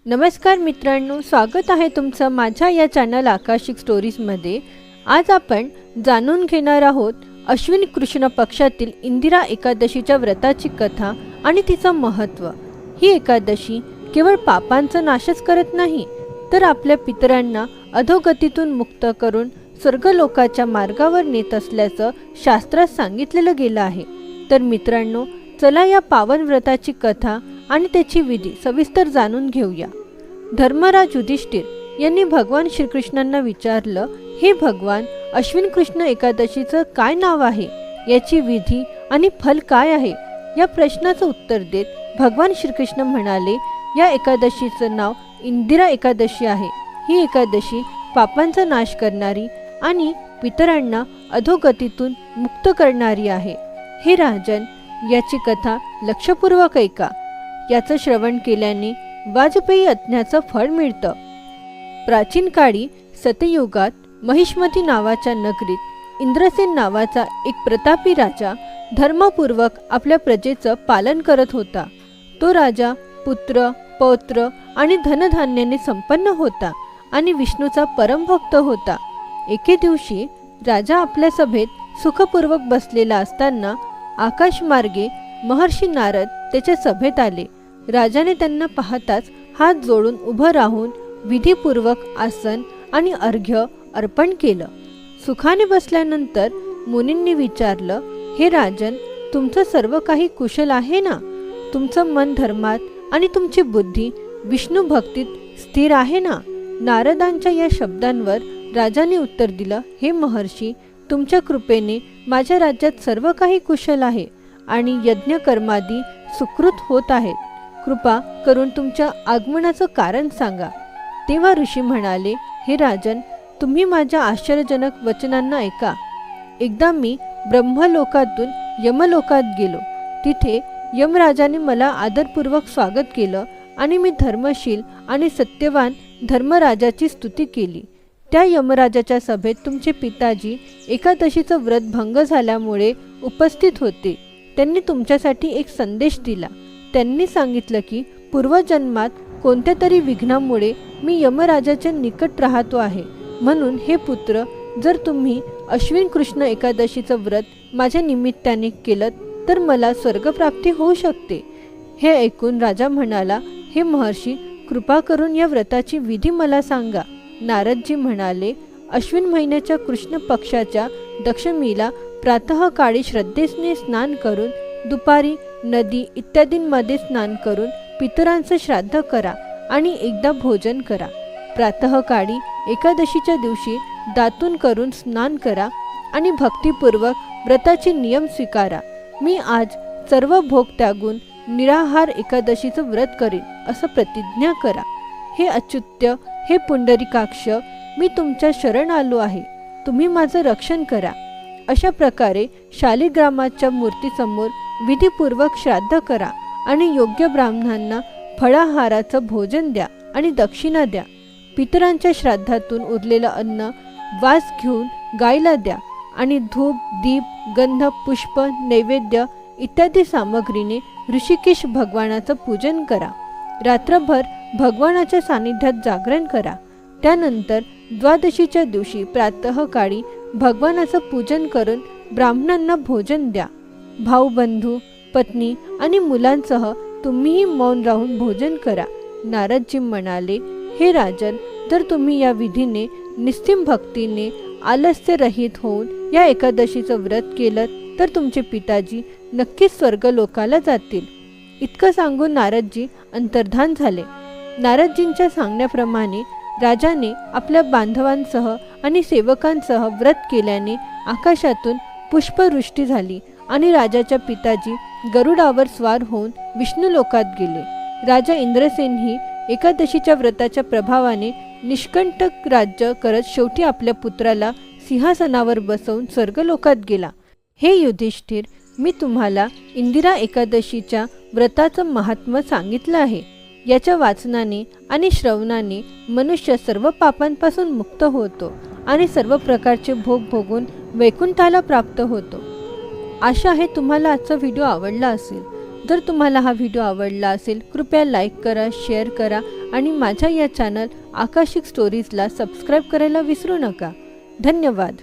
नमस्कार मित्रांनो, स्वागत आहे तुमचं माझ्या या चॅनल आकाशिक स्टोरीजमध्ये। आज आपण जाणून घेणार आहोत अश्विन कृष्ण पक्षातील इंदिरा एकादशीच्या व्रताची कथा आणि तिचं महत्त्व। ही एकादशी केवळ पापांचा नाशच करत नाही, तर आपल्या पितरांना अधोगतीतून मुक्त करून स्वर्गलोकाच्या मार्गावर नेत असल्याचं शास्त्रात सांगितलेलं गेलं आहे। तर मित्रांनो, चला या पावन व्रताची कथा आणि त्याची विधी सविस्तर जाणून घेऊया। धर्मराज युधिष्ठिर यांनी भगवान श्रीकृष्णांना विचारलं, हे भगवान, अश्विन कृष्ण एकादशीचं काय नाव आहे, याची विधी आणि फल काय आहे? या प्रश्नाचं उत्तर देत भगवान श्रीकृष्ण म्हणाले, या एकादशीचं नाव इंदिरा एकादशी आहे। ही एकादशी पापांचा नाश करणारी आणि पितरांना अधोगतीतून मुक्त करणारी आहे। हे राजन, याची कथा लक्षपूर्वक ऐका। याचं श्रवण केल्याने वाजपेयी यज्ञाचं फळ मिळतं। प्राचीन काळी सतयुगात महिष्मती नावाच्या नगरीत इंद्रसेन नावाचा एक प्रतापी राजा धर्मपूर्वक आपल्या प्रजेचं पालन करत होता। तो राजा पुत्र, पौत्र आणि धनधान्याने संपन्न होता आणि विष्णूचा परमभक्त होता। एके दिवशी राजा आपल्या सभेत सुखपूर्वक बसलेला असताना आकाशमार्गे महर्षी नारद त्याच्या सभेत आले। राजाने त्यांना पाहताच हात जोडून उभं राहून विधीपूर्वक आसन आणि अर्घ्य अर्पण केलं। सुखाने बसल्यानंतर मुनींनी विचारलं, हे राजन, तुमचं सर्व काही कुशल आहे ना? तुमचं मन धर्मात आणि तुमची बुद्धी विष्णू भक्तीत स्थिर आहे ना? नारदांच्या या शब्दांवर राजाने उत्तर दिलं, हे महर्षी, तुमच्या कृपेने माझ्या राज्यात सर्व काही कुशल आहे आणि यज्ञ कर्मादी सुकृत होत आहेत। कृपा करून तुमच्या आगमनाचं कारण सांगा। तेव्हा ऋषी म्हणाले, हे राजन, तुम्ही माझ्या आश्चर्यजनक वचनांना ऐका। एकदा मी ब्रह्मलोकातून यमलोकात गेलो। तिथे यमराजाने मला आदरपूर्वक स्वागत केलं आणि मी धर्मशील आणि सत्यवान धर्मराजाची स्तुती केली। त्या यमराजाच्या सभेत तुमचे पिताजी एकादशीचं व्रत भंग झाल्यामुळे उपस्थित होते। त्यांनी तुमच्यासाठी एक संदेश दिला। त्यांनी सांगितलं की पूर्वजन्मात कोणत्या तरी विघ्नामुळे मी यमराजाच्या निकट राहतो आहे, म्हणून हे पुत्र, जर तुम्ही अश्विन कृष्ण एकादशीचं व्रत माझ्या निमित्ताने केलं तर मला स्वर्गप्राप्ती होऊ शकते। हे ऐकून राजा म्हणाला, हे महर्षी, कृपा करून या व्रताची विधी मला सांगा। नारदजी म्हणाले, अश्विन महिन्याच्या कृष्ण पक्षाच्या दशमीला प्रातःकाळी श्रद्धेने स्नान करून दुपारी नदी इत्यादींमध्ये स्नान करून पितरांचं श्राद्ध करा आणि एकदा भोजन करा। प्रातःकाळी एकादशीच्या दिवशी दातून करून स्नान करा आणि भक्तिपूर्वक व्रताचे नियम स्वीकारा। मी आज सर्व भोग त्यागून निराहार एकादशीचं व्रत करीन असं प्रतिज्ञा करा। हे अच्युत्य, हे पुंडरीकाक्ष, मी तुमच्या शरण आलो आहे, तुम्ही माझं रक्षण करा। अशा प्रकारे शालिग्रामाच्या मूर्तीसमोर विधीपूर्वक श्राद्ध करा आणि योग्य ब्राह्मणांना फळाहाराचं भोजन द्या आणि दक्षिणा द्या। पितरांच्या श्राद्धातून उरलेलं अन्न वास घेऊन गायला द्या आणि धूप, दीप, गंध, पुष्प, नैवेद्य इत्यादी सामग्रीने ऋषिकेश भगवानाचं पूजन करा। रात्रभर भगवानाच्या सानिध्यात जागरण करा। त्यानंतर द्वादशीच्या दिवशी प्रातःकाळी भगवानाचं पूजन करून ब्राह्मणांना भोजन द्या। भाऊ, बंधू, पत्नी आणि मुलांसह तुम्हीही मौन राहून भोजन करा। नारदजी म्हणाले, हे राजन, जर तुम्ही या विधीने निस्सीम भक्तीने आलस्यरहित होऊन या एकादशीचं व्रत केलं तर तुमचे पिताजी नक्कीच स्वर्गलोकाला जातील। इतकं सांगून नारदजी अंतर्धान झाले। नारदजींच्या सांगण्याप्रमाणे राजाने आपल्या बांधवांसह आणि सेवकांसह व्रत केल्याने आकाशातून पुष्पवृष्टी झाली आणि राजाच्या पिताजी गरुडावर स्वार होऊन विष्णू लोकात गेले। राजा इंद्रसेनही एकादशीच्या व्रताच्या प्रभावाने निष्कंटक राज्य करत शेवटी आपल्या पुत्राला सिंहासनावर बसवून स्वर्गलोकात गेला। हे युधिष्ठिर, मी तुम्हाला इंदिरा एकादशीच्या व्रताचं महात्म्य सांगितलं आहे। याच्या वाचनाने आणि श्रवणाने मनुष्य सर्व पापांपासून मुक्त होतो आणि सर्व प्रकारचे भोग भोगून वैकुंठाला प्राप्त होतो। आशा आहे तुम्हाला आजचा व्हिडिओ आवडला असेल। जर तुम्हाला हा व्हिडिओ आवडला असेल कृपया लाईक करा, शेअर करा आणि माझ्या या चॅनल आकाशिक स्टोरीजला सबस्क्राईब करायला विसरू नका. धन्यवाद.